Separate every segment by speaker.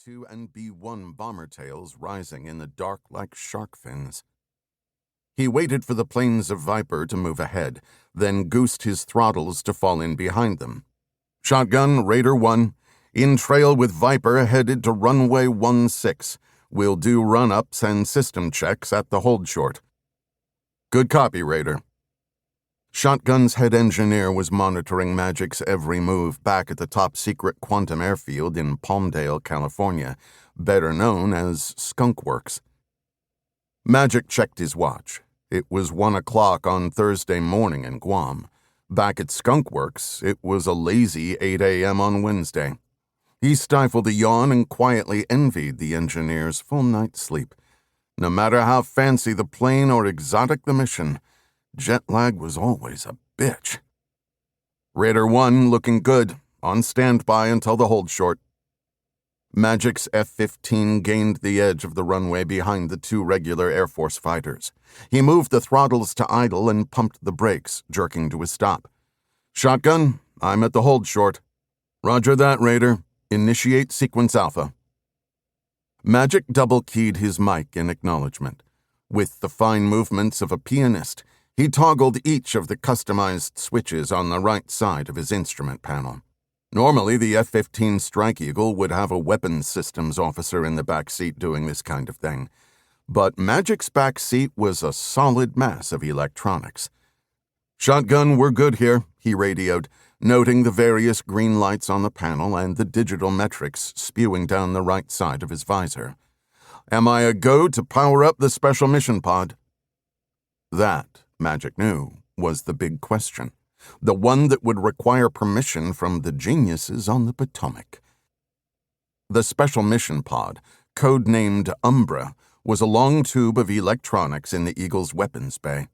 Speaker 1: B-2 and B-1 bomber tails rising in the dark like shark fins. He waited for the planes of Viper to move ahead, then goosed his throttles to fall in behind them. Shotgun, Raider 1, in trail with Viper headed to runway 16. We'll do run-ups and system checks at the hold short. Good copy, Raider. Shotgun's head engineer was monitoring Magic's every move back at the top-secret quantum airfield in Palmdale, California, better known as Skunk Works. Magic checked his watch. It was 1 o'clock on Thursday morning in Guam. Back at Skunk Works, it was a lazy 8 a.m. on Wednesday. He stifled a yawn and quietly envied the engineer's full night's sleep. No matter how fancy the plane or exotic the mission, jet lag was always a bitch. Raider 1 looking good, on standby until the hold short. Magic's F-15 gained the edge of the runway behind the 2 regular Air Force fighters. He moved the throttles to idle and pumped the brakes, jerking to a stop. Shotgun, I'm at the hold short. Roger that, Raider. Initiate sequence Alpha. Magic double-keyed his mic in acknowledgement. With the fine movements of a pianist, he toggled each of the customized switches on the right side of his instrument panel. Normally, the F-15 Strike Eagle would have a weapons systems officer in the back seat doing this kind of thing. But Magic's back seat was a solid mass of electronics. Shotgun, we're good here, he radioed, noting the various green lights on the panel and the digital metrics spewing down the right side of his visor. Am I a go to power up the special mission pod? That, Magic knew, was the big question. The one that would require permission from the geniuses on the Potomac. The special mission pod, codenamed Umbra, was a long tube of electronics in the Eagle's weapons bay.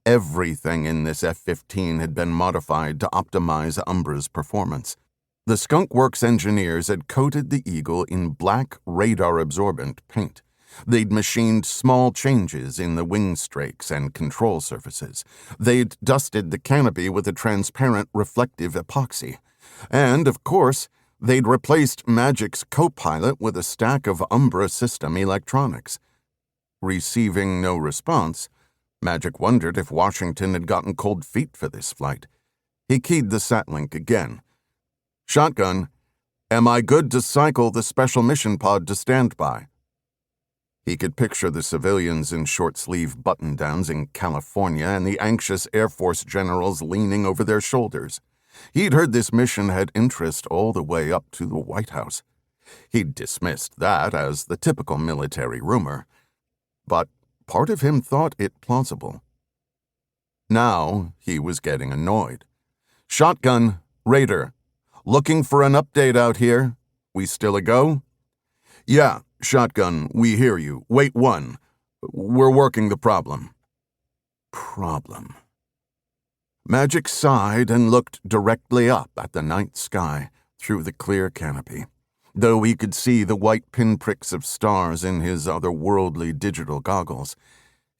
Speaker 1: Everything in this F-15 had been modified to optimize Umbra's performance. The Skunk Works engineers had coated the Eagle in black radar-absorbent paint. They'd machined small changes in the wing strakes and control surfaces. They'd dusted the canopy with a transparent reflective epoxy. And, of course, they'd replaced Magic's co-pilot with a stack of Umbra system electronics. Receiving no response, Magic wondered if Washington had gotten cold feet for this flight. He keyed the satlink again. Shotgun, am I good to cycle the special mission pod to standby? He could picture the civilians in short-sleeve button-downs in California and the anxious Air Force generals leaning over their shoulders. He'd heard this mission had interest all the way up to the White House. He'd dismissed that as the typical military rumor. But part of him thought it plausible. Now he was getting annoyed. Shotgun, Raider, looking for an update out here. We still a go? Yeah, Shotgun, we hear you. Wait 1. We're working the problem. Problem. Magic sighed and looked directly up at the night sky through the clear canopy. Though he could see the white pinpricks of stars in his otherworldly digital goggles,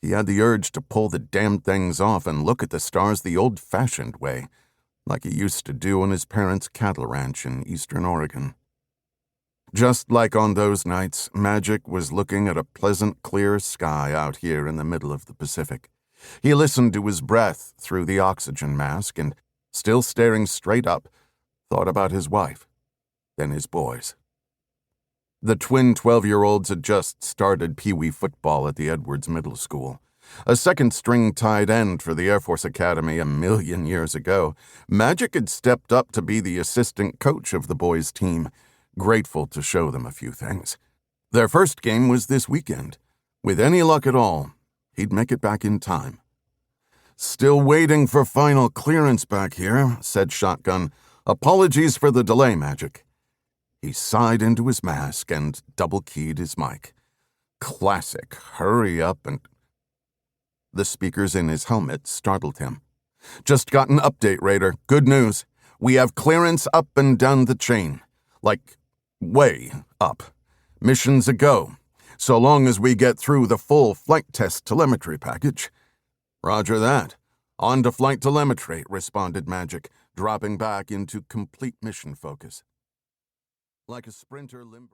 Speaker 1: he had the urge to pull the damn things off and look at the stars the old-fashioned way, like he used to do on his parents' cattle ranch in eastern Oregon. Just like on those nights, Magic was looking at a pleasant, clear sky out here in the middle of the Pacific. He listened to his breath through the oxygen mask and, still staring straight up, thought about his wife, then his boys. The twin 12-year-olds had just started Pee-wee football at the Edwards Middle School. A second-string tight end for the Air Force Academy a million years ago, Magic had stepped up to be the assistant coach of the boys' team, grateful to show them a few things. Their first game was this weekend. With any luck at all, he'd make it back in time. Still waiting for final clearance back here, said Shotgun. Apologies for the delay, Magic. He sighed into his mask and double-keyed his mic. Classic, hurry up and... The speakers in his helmet startled him. Just got an update, Raider. Good news. We have clearance up and down the chain. Like, way up. Mission's a go, so long as we get through the full flight test telemetry package. Roger that. On to flight telemetry, responded Magic, dropping back into complete mission focus. Like a sprinter limber...